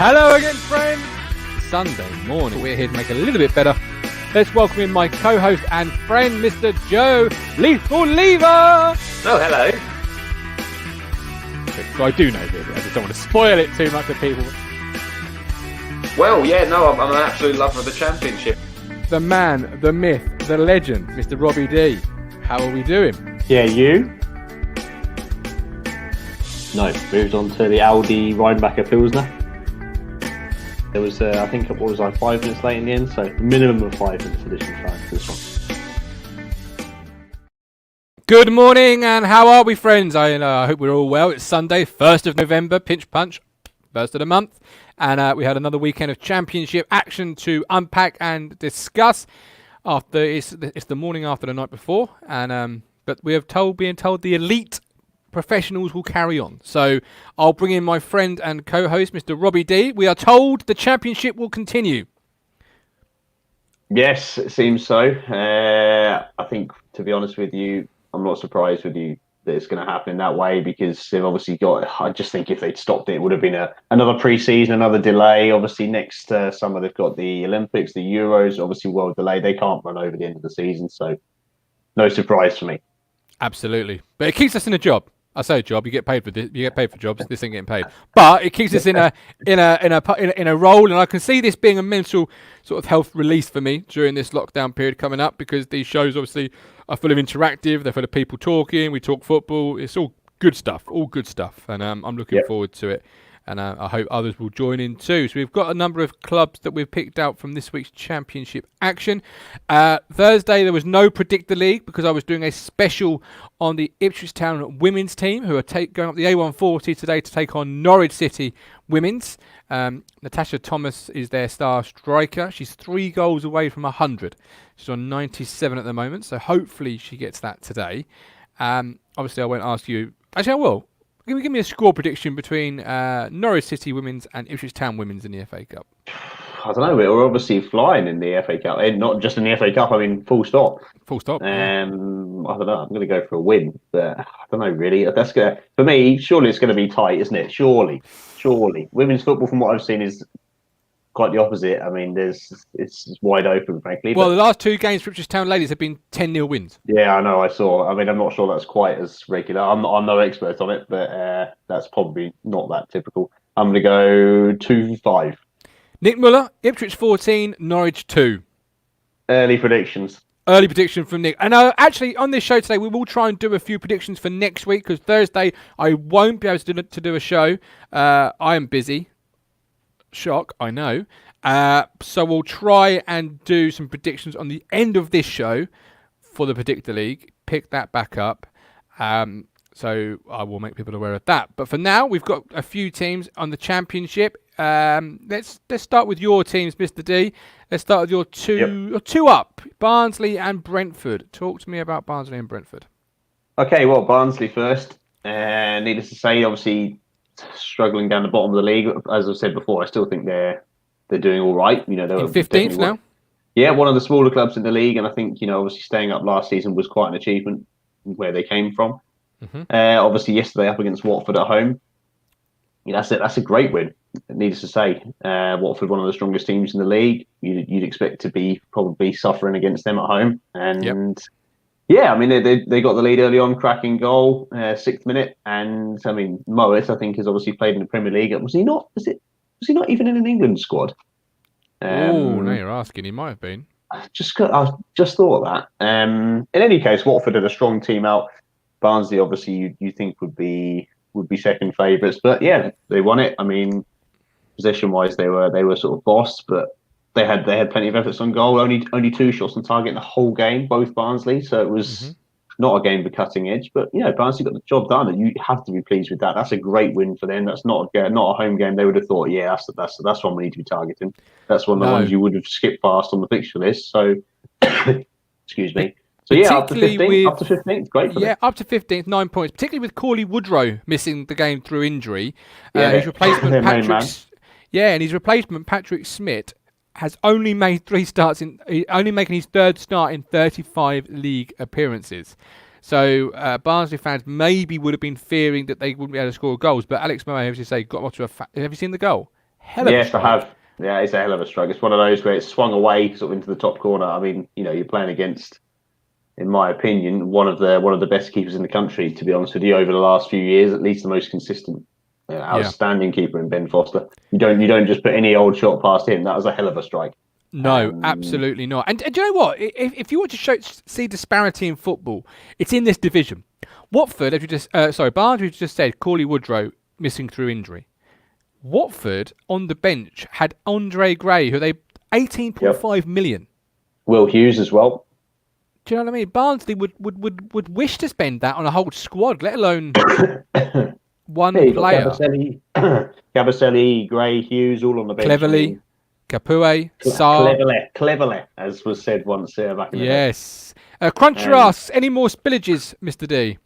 Hello again, friends. Sunday morning. We're here to make it a little bit better. Let's welcome in my co-host and friend, Mr. Joe Lethal Lever. Oh, hello. So I do know this. I just don't want to spoil it too much for people. Well, yeah, no, I'm an absolute lover of the championship. The man, the myth, the legend, Mr. Robbie D. How are we doing? Yeah, you? No, moved on to the Audi Rheinbacher Pilsner. There was, I think it was like 5 minutes late in the end, so minimum of 5 minutes additional time for this one. Good morning, and how are we, friends? I hope we're all well. It's Sunday, 1st of November, pinch punch, first of the month, and we had another weekend of championship action to unpack and discuss. After it's the morning after the night before, and but we have being told the elite professionals will carry on. So I'll bring in my friend and co-host, Mr. Robbie D. We are told the championship will continue. Yes, it seems so. I think, to be honest with you, I'm not surprised with you that it's going to happen that way, because they've obviously got. I just think if they'd stopped it, it would have been another pre-season, another delay. Obviously, next summer they've got the Olympics, the Euros. Obviously, well delayed. They can't run over the end of the season, so no surprise for me. Absolutely, but it keeps us in a job. I say job. You get paid for this. You get paid for jobs. This ain't getting paid, but it keeps us in a role. And I can see this being a mental sort of health release for me during this lockdown period coming up, because these shows obviously are full of interactive. They're full of people talking. We talk football. It's all good stuff. All good stuff. And I'm looking forward to it. And I hope others will join in too. So we've got a number of clubs that we've picked out from this week's championship action. Thursday, there was no Predictor League because I was doing a special on the Ipswich Town women's team, who are going up the A140 today to take on Norwich City women's. Natasha Thomas is their star striker. She's 3 goals away from 100. She's on 97 at the moment, so hopefully she gets that today. Obviously, I won't ask you. Actually, I will. Give me a score prediction between Norwich City women's and Ipswich Town women's in the FA Cup. I don't know. We're obviously flying in the FA Cup, and not just in the FA Cup. I mean, full stop. Full stop. I don't know. I'm going to go for a win, but I don't know really. That's for me. Surely it's going to be tight, isn't it? Surely. Women's football, from what I've seen, is quite the opposite. I mean, it's wide open, frankly. Well, the last 2 games for Ipswich Town ladies have been 10-0 wins. Yeah, I know. I saw. I mean, I'm not sure that's quite as regular. I'm no expert on it, but that's probably not that typical. I'm going to go 2-5. Nick Muller, Ipswich 14, Norwich 2. Early predictions. Early prediction from Nick. And actually, on this show today, we will try and do a few predictions for next week, because Thursday I won't be able to do a show. I am busy. Shock, I know. So we'll try and do some predictions on the end of this show for the Predictor League. Pick that back up. So I will make people aware of that. But for now, we've got a few teams on the championship. Let's start with your teams, Mr. D. Let's start with your two up, Barnsley and Brentford. Talk to me about Barnsley and Brentford. Okay, well, Barnsley first. Needless to say, obviously struggling down the bottom of the league. As I've said before, I still think they're doing all right. You know, they're in 15th now. Yeah, one of the smaller clubs in the league, and I think, obviously staying up last season was quite an achievement where they came from. Mm-hmm. Obviously yesterday up against Watford at home. That's a great win. Needless to say, Watford, one of the strongest teams in the league. You'd expect to be probably suffering against them at home, and yeah, I mean they got the lead early on, cracking goal, 6th minute, and I mean Moet, I think, has obviously played in the Premier League. Was he not? Was he not even in an England squad? Oh, now you're asking. He might have been. I just thought that. In any case, Watford had a strong team out. Barnsley, obviously, you think would be second favourites, but yeah, they won it. I mean, possession-wise, they were sort of boss, but they had plenty of efforts on goal. Only 2 shots on target in the whole game, both Barnsley. So it was not a game for cutting edge, but Barnsley got the job done, and you have to be pleased with that. That's a great win for them. That's not a home game. They would have thought, yeah, that's one we need to be targeting. That's one of the ones you would have skipped past on the fixture list. So, excuse me. So yeah, up to 15th, great for them. Yeah, up to 15th, 9 points. Particularly with Corley Woodrow missing the game through injury. His replacement his replacement Patrick Smith has only made 3 starts only making his 3rd start in 35 league appearances. So Barnsley fans maybe would have been fearing that they wouldn't be able to score goals, but Alex Moe, as you say, got off to have you seen the goal? Hell of a Yes, I strike. have. Yeah, it's a hell of a strike. It's one of those where it's swung away sort of into the top corner. I mean, you're playing against, in my opinion, one of the best keepers in the country. To be honest with you, over the last few years, at least the most consistent, Yeah. outstanding keeper in Ben Foster. You don't just put any old shot past him. That was a hell of a strike. No, Um, absolutely not. And do you know what? If you want to see disparity in football, it's in this division. Watford, as you just Barnes, who just said, Corley Woodrow missing through injury. Watford on the bench had Andre Gray, who they 18.5 million. Will Hughes as well. Do you know what I mean? Barnsley would wish to spend that on a whole squad, let alone one Yeah, you've got player. Cabaselli, Gray, Hughes, all on the bench. I Cleverly, mean, Capoue, Sarr. cleverly, as was said once back in the day. Yes. Cruncher Um, asks, any more spillages, Mr. D?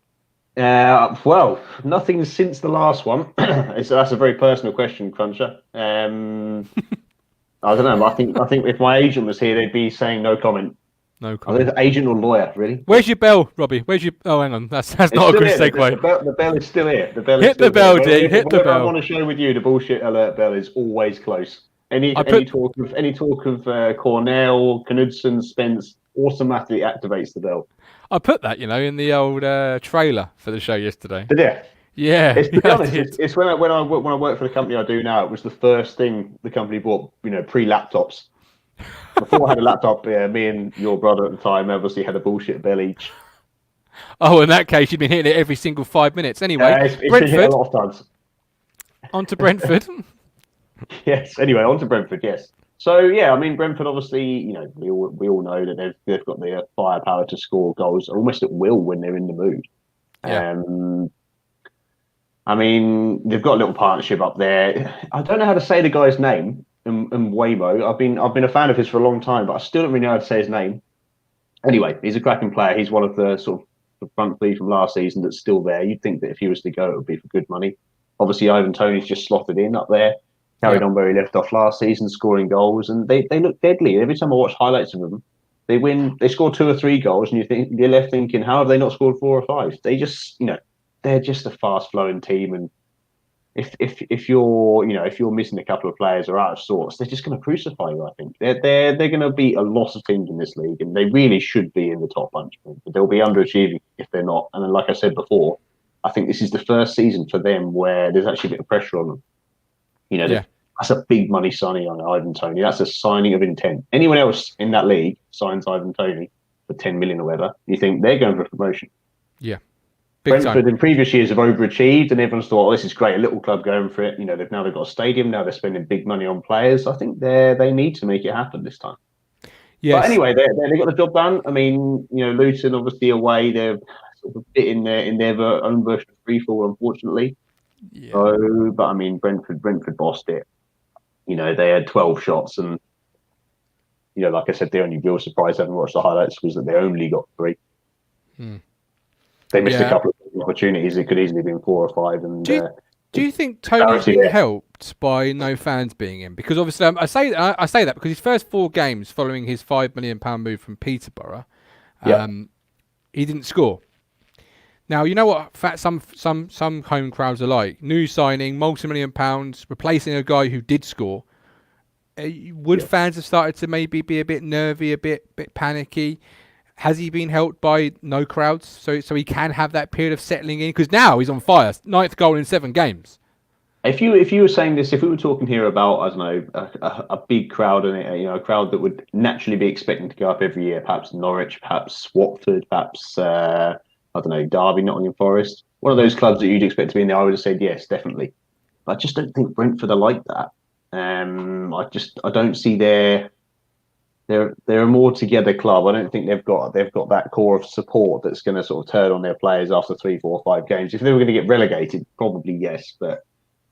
Well, nothing since the last one. That's a very personal question, Cruncher. I don't know. I think if my agent was here, they'd be saying no comment. No Are comment. they agent or lawyer, really? Where's your bell, Robbie? Where's your... Oh, hang on. That's It's not a still good here. segue. The bell is still here. The bell Hit is still the bell, here. D. Hit the Whenever I'm bell. on a show with you, the bullshit alert bell is always close. Any talk of Cornell, Knudsen, Spence automatically activates the bell. I put that, in the old trailer for the show yesterday. Did you? Yeah. It's, to be I honest, did. it's when I work for the company I do now. It was the first thing the company bought. Pre-laptops. Before I had a laptop, me and your brother at the time obviously had a bullshit bell each. Oh, in that case, you've been hitting it every single 5 minutes. Anyway, It's been hit Brentford. a lot of times. On to Brentford. Yes. Anyway, on to Brentford. Yes. So yeah, I mean Brentford. Obviously, we all know that they've got the firepower to score goals almost at will when they're in the mood. Yeah. I mean, they've got a little partnership up there. I don't know how to say the guy's name. Waymo. I've been a fan of his for a long time, but I still don't really know how to say his name. Anyway, he's a cracking player. He's one of the sort of the front three from last season that's still there. You'd think that if he was to go, it would be for good money. Obviously, Ivan Toney's just slotted in up there, carried on where he left off last season, scoring goals, and they look deadly. Every time I watch highlights of them, they win. They score 2 or 3 goals, and you're left thinking, how have they not scored 4 or 5? They just, they're just a fast flowing team, and if you're missing a couple of players or out of sorts, they're just going to crucify you. I think they're going to beat a lot of teams in this league, and they really should be in the top bunch. But they'll be underachieving if they're not. And then, like I said before, I think this is the first season for them where there's actually a bit of pressure on them. That's a big money signing on Ivan Toney. That's a signing of intent. Anyone else in that league signs Ivan Toney for 10 million or whatever, you think they're going for promotion. Yeah. Brentford in previous years have overachieved, and everyone's thought, this is great, a little club going for it. They've got a stadium, now they're spending big money on players. I think they need to make it happen this time. Yes. But anyway, they got the job done. I mean, Luton obviously away, they're sort of a bit in their own version of freefall, unfortunately. Yeah. So, but I mean, Brentford bossed it. They had 12 shots, and like I said, the only real surprise, having watched the highlights, was that they only got 3. They missed a couple of opportunities. It could easily have been 4 or 5. And do you think Tony's been helped by no fans being in? Because obviously, I say that because his first 4 games following his £5 million move from Peterborough, he didn't score. Now you know what some home crowds are like. New signing, multi-million pounds, replacing a guy who did score. Would fans have started to maybe be a bit nervy, a bit panicky? Has he been helped by no crowds, so he can have that period of settling in? Because now he's on fire, 9th goal in 7 games. If you were saying this, if we were talking here about, I don't know, a big crowd and a crowd that would naturally be expecting to go up every year, perhaps Norwich, perhaps Watford, perhaps I don't know, Derby, Nottingham Forest, one of those clubs that you'd expect to be in there, I would have said yes, definitely. But I just don't think Brentford are like that. I don't see they're a more together club. I don't think they've got that core of support that's going to sort of turn on their players after 3, 4, 5 games. If they were going to get relegated, probably yes, but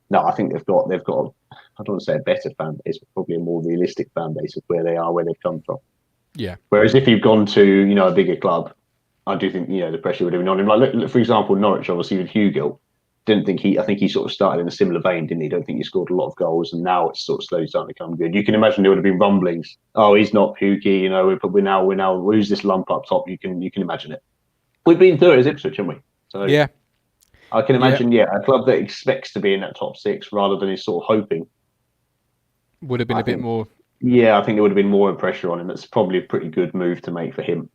no, I think they've got I don't want to say a better fan base, but probably a more realistic fan base of where they are, where they've come from. Yeah. Whereas if you've gone to a bigger club, I do think the pressure would have been on him. Like look, for example, Norwich, obviously with Hugill. I think he sort of started in a similar vein, didn't he? Don't think he scored a lot of goals, and now it's sort of slowly starting to come good. You can imagine there would have been rumblings. Oh, he's not Pukki, we're now who's this lump up top? You can imagine it. We've been through it as Ipswich, haven't we? So yeah, I can imagine a club that expects to be in that top 6 rather than is sort of hoping. would have been I a bit think, more. yeah, I think there would have been more pressure on him. It's probably a pretty good move to make for him.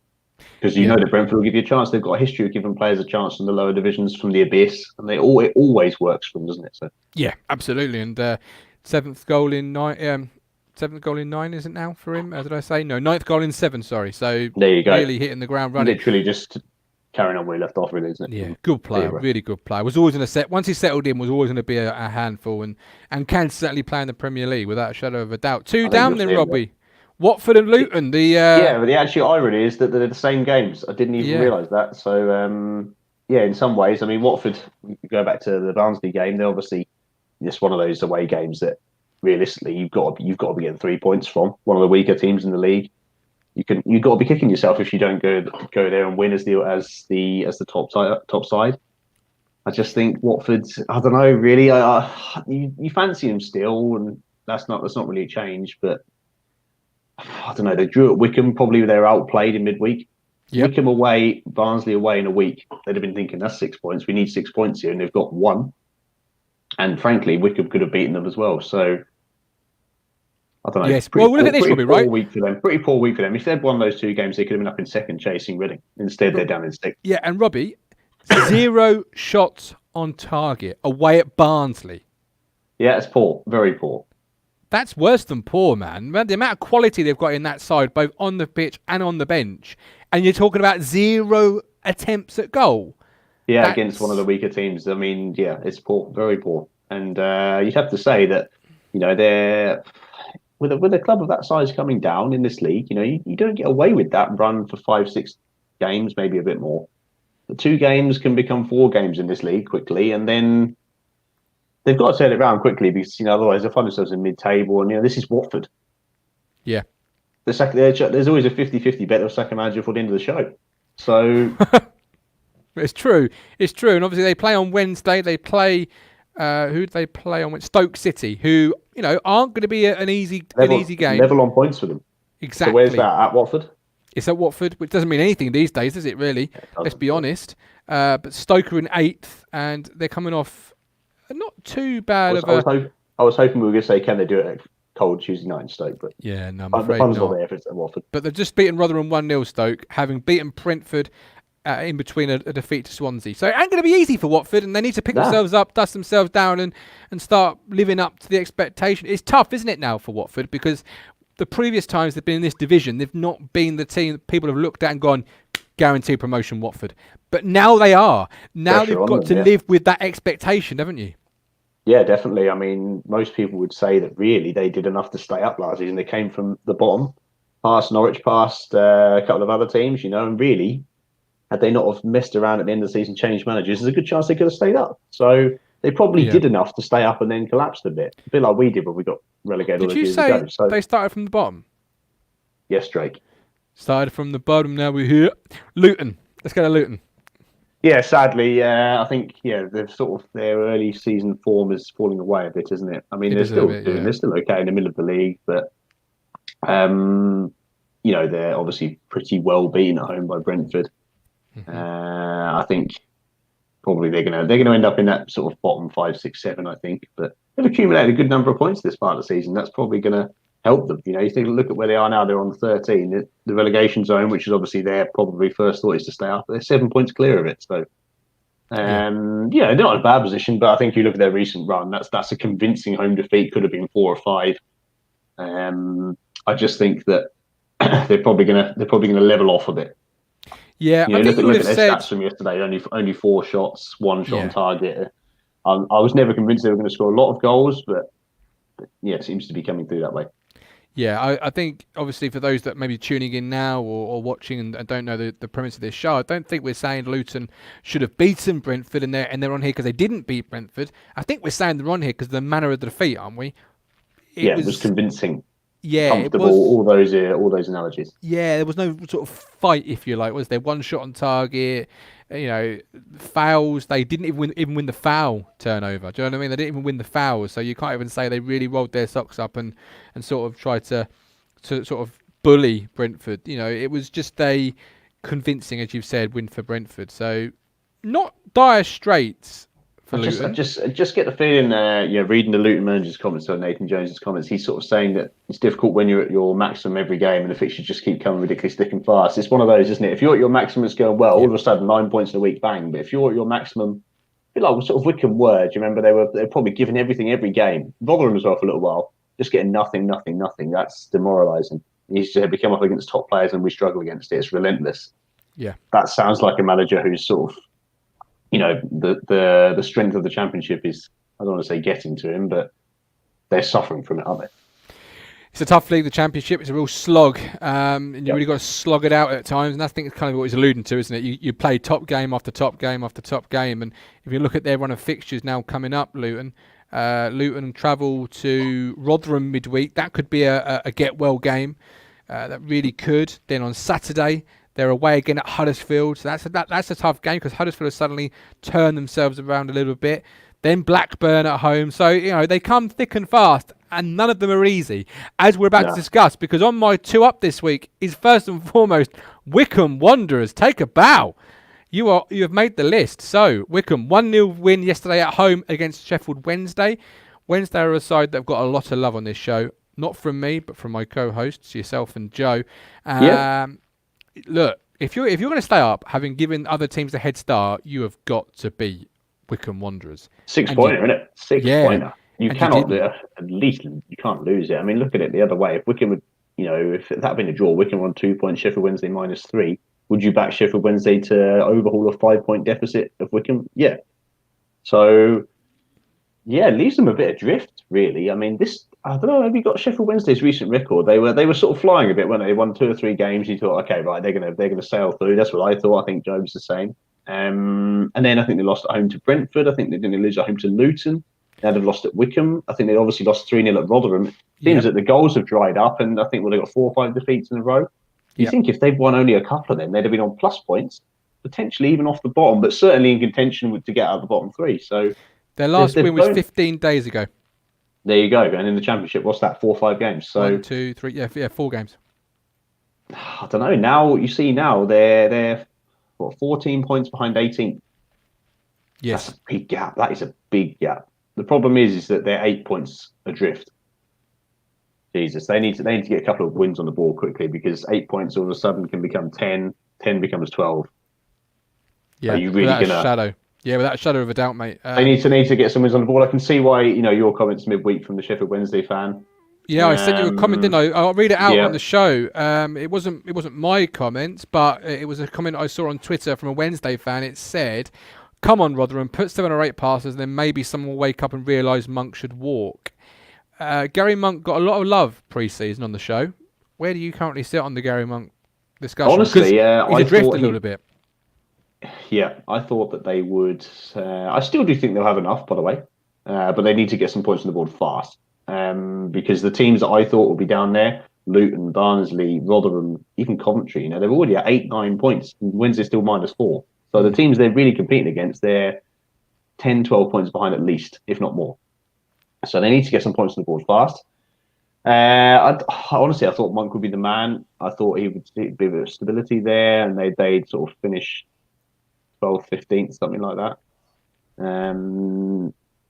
Because you Yeah, know that Brentford will give you a chance. They've got a history of giving players a chance in the lower divisions from the abyss, and it always works for them, doesn't it? So yeah, absolutely. And seventh goal in 9. Seventh goal in 9 isn't now for him. Did I say no? Ninth goal in 7. Sorry. So there you go. really hitting the ground running. Literally just carrying on where he left off, really, isn't it? Yeah, From good player, zero. really good player. Was always going to set once he settled in. Was always going to be a handful, and can certainly play in the Premier League without a shadow of a doubt. Two I think down you'll then, see him there. Robbie. Watford and Luton. Yeah, but the actual irony is that they're the same games. I didn't even Yeah, realise that. So, yeah, in some ways, I mean, Watford, we could go back to the Barnsley game. They're obviously just one of those away games that realistically you've got to be getting 3 points from one of the weaker teams in the league. You've got to be kicking yourself if you don't go there and win as the top side. I just think Watford. I don't know, really. You fancy them still, and that's not really a change. But I don't know. They drew at Wickham. Probably they were outplayed in midweek. yep, Wickham away, Barnsley away in a week. They'd have been thinking that's 6 points. We need 6 points here, and they've got one. And frankly, Wickham could have beaten them as well. So I don't know. yes. Well, look at this, Robbie. Right? Week for them. Pretty poor week for them. If they'd won those two games, they could have been up in second, chasing Reading. Instead, they're down in sixth. Yeah, and Robbie, 0 shots on target away at Barnsley. Yeah, it's poor. Very poor. That's worse than poor, man. The amount of quality they've got in that side, both on the pitch and on the bench, and you're talking about 0 attempts at goal. Yeah, against one of the weaker teams. I mean, yeah, it's poor, very poor. And you'd have to say that, they're with a club of that size coming down in this league. You don't get away with that run for 5-6 games, maybe a bit more. The 2 games can become 4 games in this league quickly, and then they've got to turn it around quickly because otherwise they'll find themselves in mid-table. And this is Watford. Yeah. There's always a 50-50 bet they'll sack a manager for the end of the show. So It's true. It's true. And obviously they play on Wednesday. They play who do they play on? Stoke City, who aren't going to be an easy game. Level on points for them. Exactly. So where's that? At Watford? It's at Watford, which doesn't mean anything these days, does it? Really? Let's be honest. But Stoke are in 8th, and they're coming off not too bad I was hoping we were going to say, can they do it at cold Tuesday night in Stoke? But yeah, no, I'm the afraid fun's not. not there if it's at Watford. But they've just beaten Rotherham 1-0 Stoke, having beaten Brentford in between a defeat to Swansea. So it ain't going to be easy for Watford, and they need to pick themselves up, dust themselves down, and start living up to the expectation. It's tough, isn't it, now for Watford? Because the previous times they've been in this division, they've not been the team that people have looked at and gone, guaranteed promotion Watford. But now they are. Now they've got to live with that expectation, haven't you? Yeah, definitely. I mean, most people would say that really they did enough to stay up last season. They came from the bottom, past Norwich, past a couple of other teams, and really, had they not have messed around at the end of the season, changed managers, there's a good chance they could have stayed up. So they probably did enough to stay up and then collapsed a bit like we did when we got relegated. Did you say they started from the bottom? Yes, Drake. Started from the bottom, now we're here. Luton. Let's go to Luton. Yeah, sadly, I think they've their early season form is falling away a bit, isn't it? I mean, they're still okay in the middle of the league, but they're obviously pretty well beaten at home by Brentford. Mm-hmm. I think probably they're gonna end up in that sort of bottom 5, 6, 7. I think, but they've accumulated a good number of points this part of the season. That's probably gonna help them. You think, look at where they are now. They're on 13, the relegation zone, which is obviously their probably first thought is to stay up. They're 7 points clear of it. So, they're not in a bad position. But I think you look at their recent run. That's a convincing home defeat. Could have been 4 or 5. I just think that they're probably gonna level off a bit. Yeah, I think look at their said stats from yesterday. Only 4 shots, 1 shot on target. I was never convinced they were going to score a lot of goals, but it seems to be coming through that way. Yeah, I think obviously for those that may be tuning in now or watching and don't know the premise of this show, I don't think we're saying Luton should have beaten Brentford and they're on here because they didn't beat Brentford. I think we're saying they're on here because of the manner of the defeat, aren't we? It was convincing. Yeah, comfortable. All those analogies. Yeah, there was no sort of fight, if you like. Was there 1 shot on target? Fouls. They didn't even win the foul turnover. Do you know what I mean? They didn't even win the fouls, so you can't even say they really rolled their socks up and sort of tried to sort of bully Brentford. It was just a convincing, as you've said, win for Brentford. So not dire straits for Luton. I just get the feeling, reading the Luton manager's comments or Nathan Jones's comments, he's sort of saying that it's difficult when you're at your maximum every game and the fixtures just keep coming ridiculously thick and fast. It's one of those, isn't it? If you're at your maximum, it's going well. All of a sudden, 9 points in a week, bang. But if you're at your maximum, I feel like sort of Wycombe were. Do you remember they were probably giving everything every game? Rotherham as well for a little while, just getting nothing. That's demoralising. You said we come up against top players and we struggle against it. It's relentless. Yeah, that sounds like a manager who's sort of, the strength of the Championship is, I don't want to say getting to him, but they're suffering from it, aren't they? it's a tough league, the Championship. It's a real slog, and you really got to slog it out at times. And I think it's kind of what he's alluding to, isn't it? You play top game after top game after top game, and if you look at their run of fixtures now coming up, Luton travel to Rotherham midweek. That could be a get well game. That really could. Then on Saturday, they're away again at Huddersfield. So that's a tough game because Huddersfield have suddenly turned themselves around a little bit. Then Blackburn at home. So, they come thick and fast, and none of them are easy, as we're about to discuss, because on my 2 up this week is first and foremost Wycombe Wanderers. Take a bow. You have made the list. So, Wycombe, 1-0 win yesterday at home against Sheffield Wednesday. Wednesday are a side that have got a lot of love on this show. Not from me, but from my co-hosts, yourself and Joe. Look, if you're going to stay up, having given other teams a head start, you have got to beat Wycombe Wanderers. 6 pointer, isn't it? 6 pointer. You cannot at least you can't lose it. I mean, look at it the other way. If Wycombe would, if that had been a draw, Wycombe on 2 points, Sheffield Wednesday -3. Would you back Sheffield Wednesday to overhaul a 5-point deficit of Wycombe? Yeah. So, it leaves them a bit adrift, really. I mean, I don't know. Have you got Sheffield Wednesday's recent record? They were sort of flying a bit, weren't they? They won 2 or 3 games. You thought, okay, right, they're gonna sail through. That's what I thought. I think Job's the same. And then I think they lost at home to Brentford. I think they didn't lose at home to Luton. They'd have lost at Wycombe. I think they obviously lost 3-0 at Rotherham. It seems that the goals have dried up, and I think they got 4 or 5 defeats in a row. You think if they'd won only a couple of them, they'd have been on plus points, potentially even off the bottom, but certainly in contention to get out of the bottom 3. So their last win was 15 days ago. There you go. And in the Championship, what's that? 4 or 5 games. So 1, 2, 3, 4 games. I don't know. Now they're 14 points behind 18th. Yes, that's a big gap. That is a big gap. The problem is that they're 8 points adrift. Jesus, they need to get a couple of wins on the board quickly, because 8 points all of a sudden can become 10. 10 becomes 12. Yeah, are you really without a shadow? Yeah, without a shadow of a doubt, mate. They need to get some wins on the board. I can see why your comments midweek from the Sheffield Wednesday fan. Yeah, I sent you a comment, didn't I? I'll read it out on the show. It wasn't my comments, but it was a comment I saw on Twitter from a Wednesday fan. It said, "Come on, Rotherham, put 7 or 8 passes, and then maybe someone will wake up and realise Monk should walk." Gary Monk got a lot of love pre-season on the show. Where do you currently sit on the Gary Monk discussion? Honestly, he's adrift a little bit. Yeah, I thought that they would. I still do think they'll have enough, by the way, but they need to get some points on the board fast. Because the teams that I thought would be down there, Luton, Barnsley, Rotherham, even Coventry, they're already at 8-9 points. Wednesday's still -4. So the teams they're really competing against, they're 10, 12 points behind at least, if not more. So they need to get some points on the board fast. Honestly, I thought Monk would be the man. I thought he would be a bit of stability there, and they'd sort of finish 12th, 15th, something like that.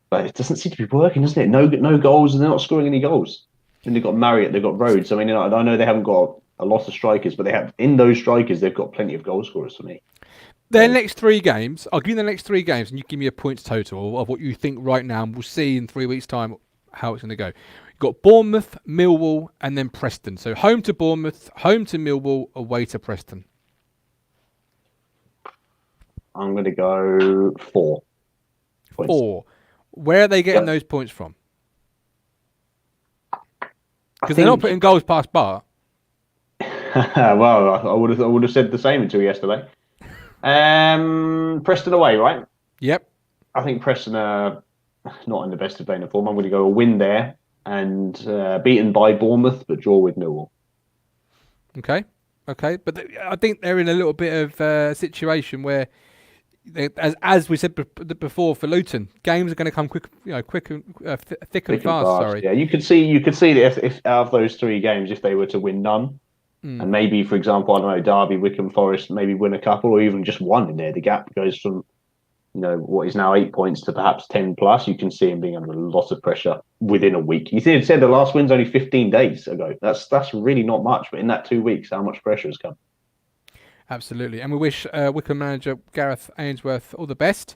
But it doesn't seem to be working, doesn't it? No goals, and they're not scoring any goals. And they've got Marriott, they've got Rhodes. I mean, I know they haven't got a lot of strikers, but they have in those strikers, they've got plenty of goal scorers for me. Their next 3 games, I'll give you the next 3 games, and you give me a points total of what you think right now, and we'll see in 3 weeks' time how it's going to go. You've got Bournemouth, Millwall, and then Preston. So home to Bournemouth, home to Millwall, away to Preston. I'm going to go 4 points. 4. Where are they getting those points from? Because they're not putting goals past Bar. Well, I would have said the same until yesterday. Preston away, right? Yep. I think Preston are not in the best of vein of form. I'm going to go a win there and beaten by Bournemouth, but draw with Millwall. Okay. But I think they're in a little bit of a situation where, as we said before for Luton, games are going to come quick and thick and fast. Sorry. Yeah, you could see that if out of those 3 games, if they were to win none, and maybe, for example, I don't know, Derby, Wycombe, Forest, maybe win a couple or even just one in there, the gap goes from what is now 8 points to perhaps 10 plus, you can see him being under a lot of pressure within a week. You said the last win's only 15 days ago. That's really not much, but in that 2 weeks, how much pressure has come? Absolutely. And we wish Wycombe manager Gareth Ainsworth all the best.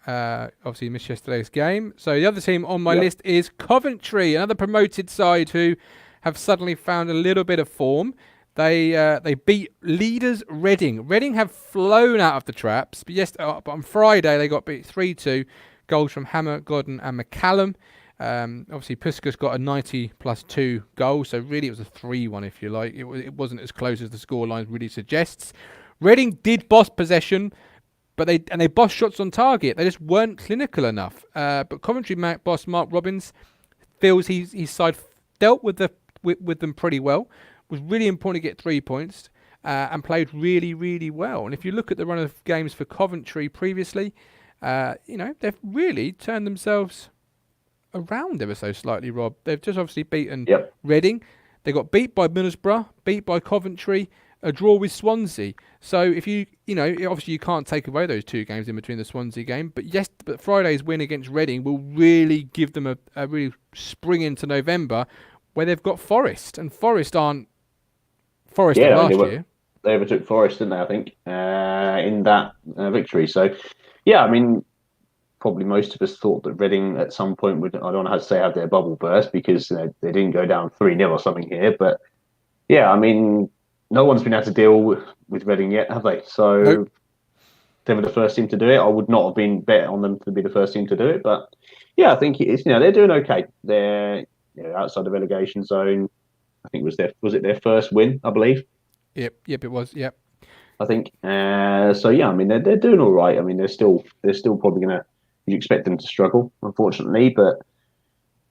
Obviously, he missed yesterday's game. So the other team on my list is Coventry, another promoted side who have suddenly found a little bit of form. They beat leaders Reading. Reading have flown out of the traps, but on Friday they got beat 3-2. Goals from Hammer, Godden and McCallum. Obviously, Puskas got a 90 plus 2 goal, so really it was a 3-1 if you like. It wasn't as close as the scoreline really suggests. Reading did boss possession, but they bossed shots on target. They just weren't clinical enough. But Coventry boss Mark Robbins feels his side dealt with them pretty well. Was really important to get 3 points and played really, really well. And if you look at the run of games for Coventry previously, they've really turned themselves around ever so slightly, Rob. They've just obviously beaten Reading. They got beat by Middlesbrough, beat by Coventry, a draw with Swansea. So if obviously you can't take away those 2 games in between the Swansea game, but Friday's win against Reading will really give them a really spring into November where they've got Forest, and Forest aren't Forest last year. They overtook Forest, didn't they, I think, in that victory. So, yeah, I mean, probably most of us thought that Reading at some point would, I don't know how to say, have their bubble burst because they didn't go down 3-0 or something here. But, yeah, I mean, no one's been able to deal with Reading yet, have they? So, nope. They were the first team to do it. I would not have been bet on them to be the first team to do it. But, yeah, I think it's, they're doing okay. They're outside the relegation zone. I think was it their first win, I believe. Yep, it was. Yep. I think. So yeah, I mean they're doing all right. I mean they're still probably gonna. You expect them to struggle, unfortunately, but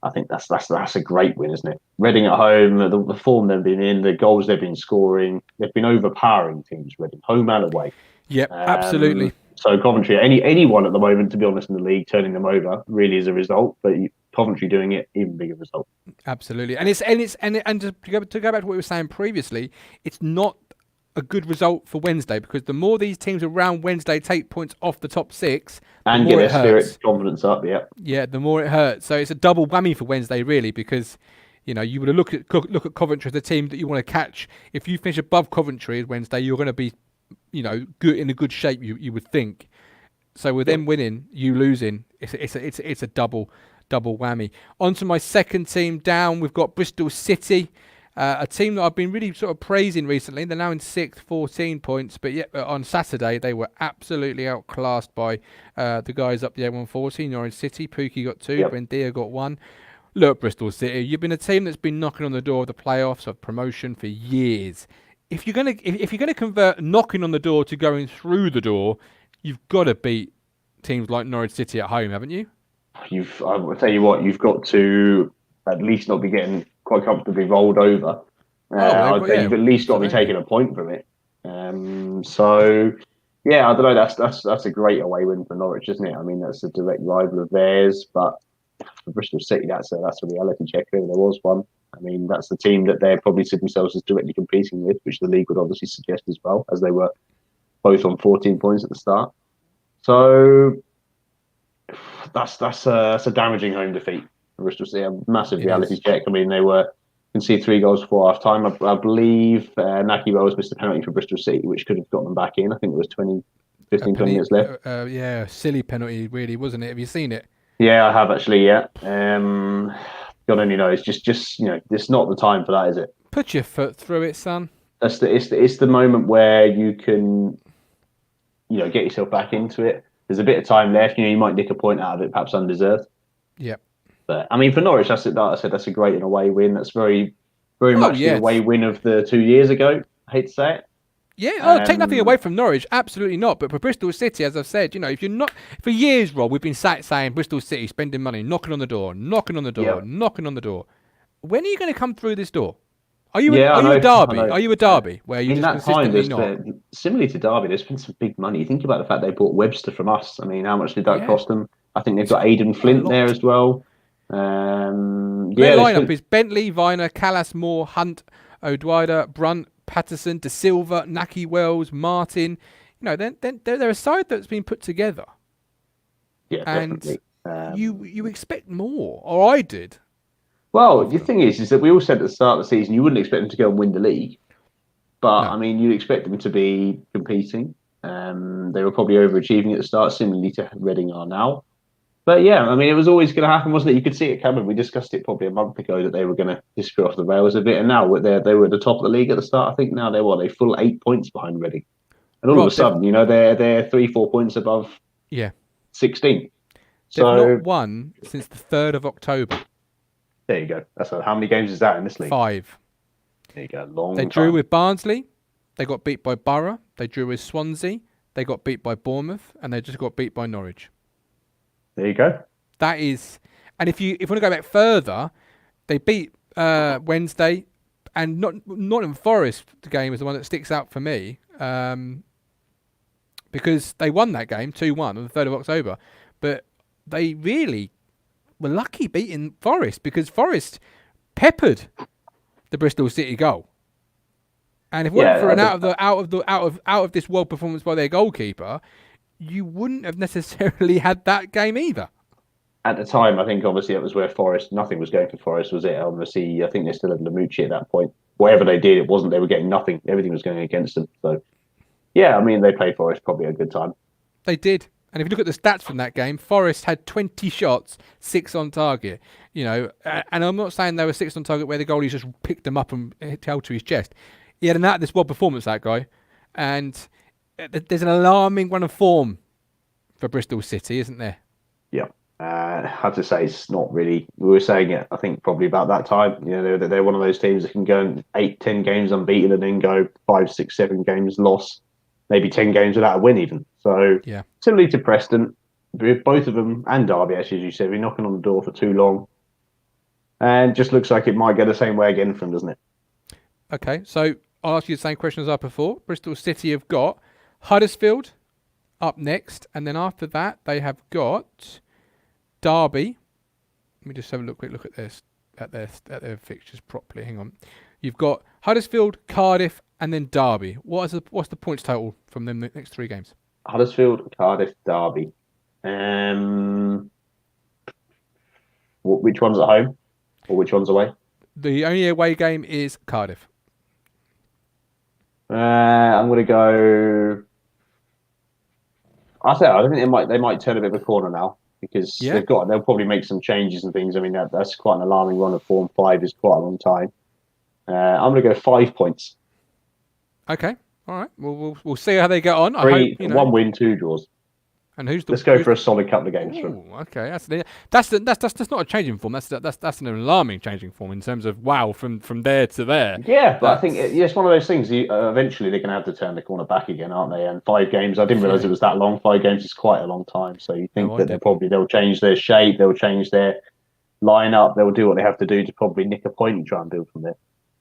I think that's a great win, isn't it? Reading at home, the form they've been in, the goals they've been scoring, they've been overpowering teams. Reading, home and away. Yep, absolutely. So Coventry, anyone at the moment, to be honest, in the league, turning them over really is a result, but Coventry doing it, even bigger result. Absolutely, and to go back to what we were saying previously, it's not a good result for Wednesday because the more these teams around Wednesday take points off the top 6, and get their spirit, confidence up, the more it hurts. So it's a double whammy for Wednesday, really, because you would look at Coventry as a team that you want to catch. If you finish above Coventry Wednesday, you're going to be good in a good shape. You would think. So with them winning, you losing, it's a double whammy. On to my second team down, we've got Bristol City, a team that I've been really sort of praising recently. They're now in 6th, 14 points, but yet on Saturday they were absolutely outclassed by the guys up there, 114, Norwich City. Pookie got 2, Buendia got 1. Look, Bristol City, you've been a team that's been knocking on the door of the playoffs, of promotion for years. If you're gonna convert knocking on the door to going through the door, you've got to beat teams like Norwich City at home, haven't you? I will tell you what, you've got to at least not be getting quite comfortably rolled over. You've at least got to be taking a point from it. So yeah, I don't know. That's a great away win for Norwich, isn't it? I mean, that's a direct rival of theirs, but for Bristol City, that's a reality check. If there was one. I mean, that's the team that they're probably see themselves as directly competing with, which the league would obviously suggest as well, as they were both on 14 points at the start. So that's a damaging home defeat for Bristol City. A massive reality check. I mean, they were conceded 3 goals before half time. I believe Naki Wells missed a penalty for Bristol City, which could have got them back in. I think it was 20 minutes left. Silly penalty, really, wasn't it? Have you seen it? Yeah, I have actually. Yeah. God only knows. Just it's not the time for that, is it? Put your foot through it, son. It's the moment where you can, get yourself back into it. There's a bit of time left. You might nick a point out of it, perhaps undeserved. Yep. But I mean, for Norwich, that's a great and away win. That's very, very much the away win of the 2 years ago. I hate to say it. Yeah, take nothing away from Norwich, absolutely not. But for Bristol City, as I've said, if you're not, for years, Rob, we've been saying Bristol City spending money, knocking on the door. When are you going to come through this door? Are you a Derby? Are you a Derby where you just consistently not? Similarly to Derby, there's been some big money. Think about the fact they bought Webster from us. I mean, how much did that cost them? I think they've got Aidan Flint there as well. Their lineup is Bentley, Viner, Callas, Moore, Hunt, O'Dwyer, Brunt, Patterson, De Silva, Naki Wells, Martin. They're a side that's been put together. Yeah, and definitely. you expect more, or I did. Well, Of the them. thing is that we all said at the start of the season you wouldn't expect them to go and win the league, but No, I mean, you'd expect them to be competing. They were probably overachieving at the start, similarly to Reading are now. But yeah, I mean, it was always going to happen, wasn't it? You could see it coming. We discussed it probably a month ago that they were going to just go off the rails a bit, and now they were at the top of the league at the start. I think now they're what, they full 8 points behind Reading, and all of a Rob, sudden, they're 3-4 points above yeah, 16. they've not So won since the 3rd of October. there you go. How many games is that in this league? 5. There you go, They long drew time. with Barnsley. They got beat by Borough. They drew with Swansea. They got beat by Bournemouth, and they just got beat by Norwich. There you go. That is, and if you want to go back further, they beat Wednesday, and Nottingham Forest game is the one that sticks out for me, because they won that game 2-1 on the 3rd of October, but they really were lucky beating Forest because Forest peppered the Bristol City goal. And if it weren't for an out of this world performance by their goalkeeper, you wouldn't have necessarily had that game either. At the time, I think obviously it was where Forest, nothing was going for Forest, was it? Obviously, I think they still had Lamucci at that point. Whatever they did, it wasn't, they were getting nothing. Everything was going against them. So, yeah, I mean, they played Forest probably a good time. They did. And if you look at the stats from that game, Forest had 20 shots, 6 on target. And I'm not saying they were 6 on target where the goalie just picked them up and held to his chest. He had an out of this world performance, that guy. And there's an alarming run of form for Bristol City, isn't there? Yeah. Hard to say, it's not really. We were saying it, I think, probably about that time. They're one of those teams that can go 8-10 games unbeaten and then go 5, 6, 7 games loss, maybe 10 games without a win even. So, yeah. Similarly to Preston, both of them and Derby, actually, as you said, we're knocking on the door for too long. And just looks like it might go the same way again for them, doesn't it? Okay, so I'll ask you the same question as I before. Bristol City have got Huddersfield up next, and then after that they have got Derby. Let me just have a quick look at this at their fixtures properly. Hang on. You've got Huddersfield, Cardiff, and then Derby. What's the points total from them the next 3 games? Huddersfield, Cardiff, Derby. Which one's at home, or which one's away? The only away game is Cardiff. I'm going to go. I think they might turn a bit of a corner now because they'll probably make some changes and things. I mean that's quite an alarming run of form. 5 is quite a long time. I'm going to go 5 points. Okay, all right. We'll see how they get on. 1 win, 2 draws. And let's go for a solid couple of games. Okay, that's not a changing form. That's an alarming changing form in terms of from there to there. Yeah, but I think it's one of those things. Eventually, they're going to have to turn the corner back again, aren't they? And 5 games. I didn't realize it was that long. 5 games is quite a long time. So you think they'll change their shape, they'll change their lineup, they'll do what they have to do to probably nick a point and try and build from there.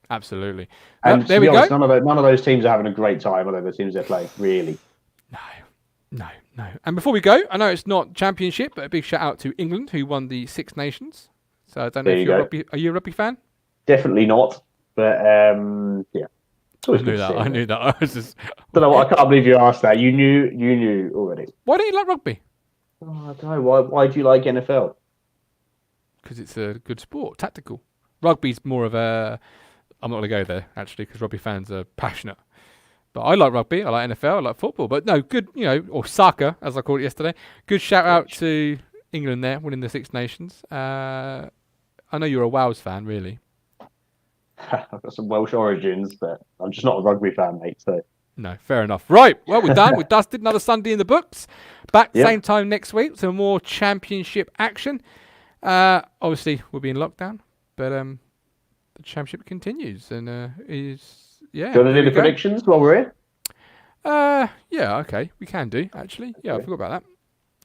Absolutely. And there we go. None of those teams are having a great time. Although the teams they play, really. No. And before we go, I know it's not championship, but a big shout out to England who won the Six Nations. So I don't know are you a rugby fan? Definitely not. But yeah, I knew that. I was just. Don't know. I can't believe you asked that. You knew already. Why don't you like rugby? Oh, I don't know. Why do you like NFL? Because it's a good sport, tactical. Rugby's more of a. I'm not going to go there actually, because rugby fans are passionate. But I like rugby, I like NFL, I like football. But no, good, or soccer, as I called it yesterday. Good shout out to England there, winning the Six Nations. I know you're a Wales fan, really. I've got some Welsh origins, but I'm just not a rugby fan, mate. So no, fair enough. Right, well, we're done. We've dusted another Sunday in the books. Back same time next week, so more championship action. Obviously, we'll be in lockdown, but the championship continues and is. Yeah. Do you want to do the predictions while we're here? Yeah, okay. We can do, actually. Yeah, I forgot about that.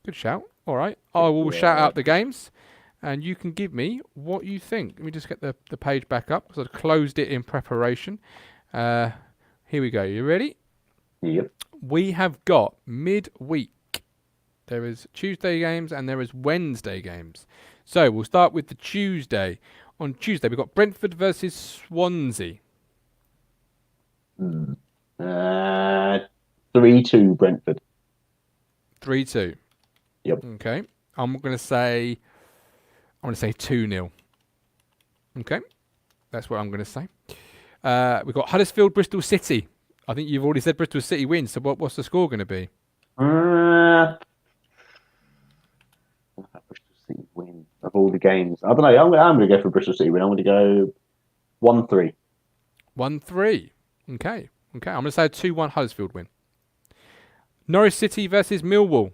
Good shout. All right. I will shout out the games and you can give me what you think. Let me just get the page back up because I closed it in preparation. Here we go. You ready? Yep. We have got midweek. There is Tuesday games and there is Wednesday games. So we'll start with the Tuesday. On Tuesday, we've got Brentford versus Swansea. 3-2 Brentford. 3-2. Yep. Okay. I'm going to say 2-0. Okay. That's what I'm going to say. We've got Huddersfield, Bristol City. I think you've already said Bristol City wins. So what's the score going to be? Bristol City win of all the games. I don't know. I'm going to go for Bristol City win. I'm going to go 1-3. 1-3. Okay. I'm going to say a 2-1 Huddersfield win. Norwich City versus Millwall.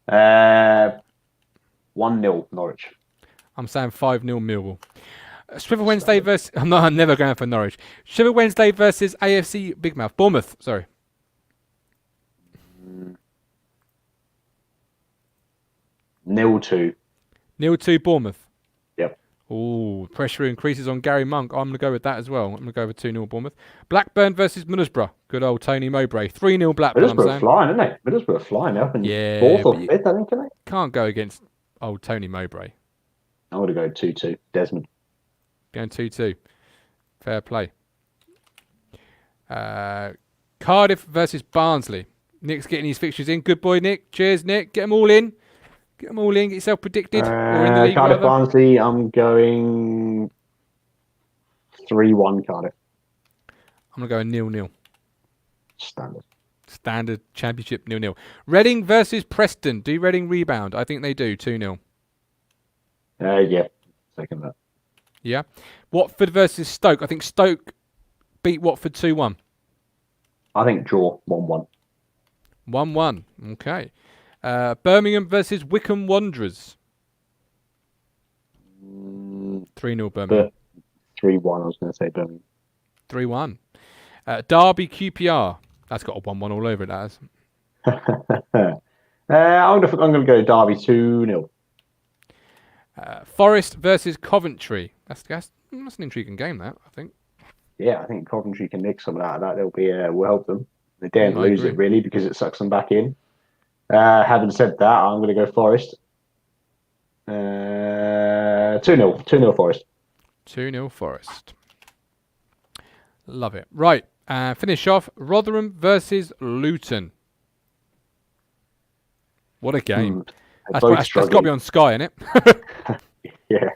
1-0 Norwich. I'm saying 5-0 Millwall. Sheffield Wednesday versus... I'm never going for Norwich. Sheffield Wednesday versus AFC Big Mouth. Bournemouth, sorry. 0-2. 0-2 Bournemouth. Yep. Ooh, pressure increases on Gary Monk. I'm going to go with that as well. I'm going to go with 2-0 Bournemouth. Blackburn versus Middlesbrough. Good old Tony Mowbray. 3-0 Blackburn, I'm Middlesbrough saying. flying, isn't they? Middlesbrough flying up in Yeah, 4th or but 5th, I think, isn't they? Can't go against old Tony Mowbray. I'm going to go 2-2 Desmond. Going 2-2. Fair play. Cardiff versus Barnsley. Nick's getting his fixtures in. Good boy, Nick. Cheers, Nick. Get them all in. Get yourself predicted. Or in the league, Cardiff rather. Barnsley, I'm going 3-1 Cardiff. I'm going to go 0-0. Standard Championship 0-0. Reading versus Preston. Do Reading rebound? I think they do. 2-0. Yeah. Second that. Yeah. Watford versus Stoke. I think Stoke beat Watford 2-1. I think draw 1-1. 1-1. Okay. Birmingham versus Wycombe Wanderers. 3-0 Birmingham. 3-1, I was going to say Birmingham. 3-1. Derby QPR. That's got a 1-1 all over it, that has. I'm going to go Derby 2-0. Forest versus Coventry. That's an intriguing game, that, I think. Yeah, I think Coventry can nick something out of that. Will help them. They daren't I lose agree. it, really, because it sucks them back in. Having said that, I'm going to go Forest. 2-0. 2-0 Forest. 2-0 Forest. Love it. Right. Finish off. Rotherham versus Luton. What a game. That's got to be on Sky, isn't it? Yeah.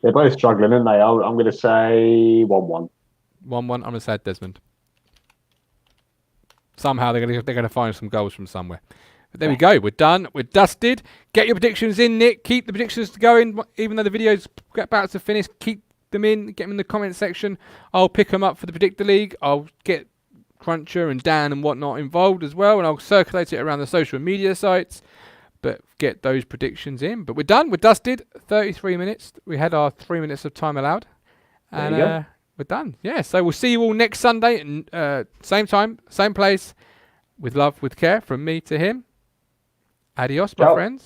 They're both struggling, aren't they? I'm going to say 1-1. 1-1. I'm going to say Desmond. Somehow they're going to find some goals from somewhere. But there we go. We're done. We're dusted. Get your predictions in, Nick. Keep the predictions going. Even though the video's about to finish, keep them in. Get them in the comment section. I'll pick them up for the Predictor League. I'll get Cruncher and Dan and whatnot involved as well. And I'll circulate it around the social media sites. But get those predictions in. But we're done. We're dusted. 33 minutes. We had our 3 minutes of time allowed. And There you go. we're done. Yeah, so we'll see you all next Sunday. Same time, same place. With love, with care, from me to him. Adios, my Ciao. friends.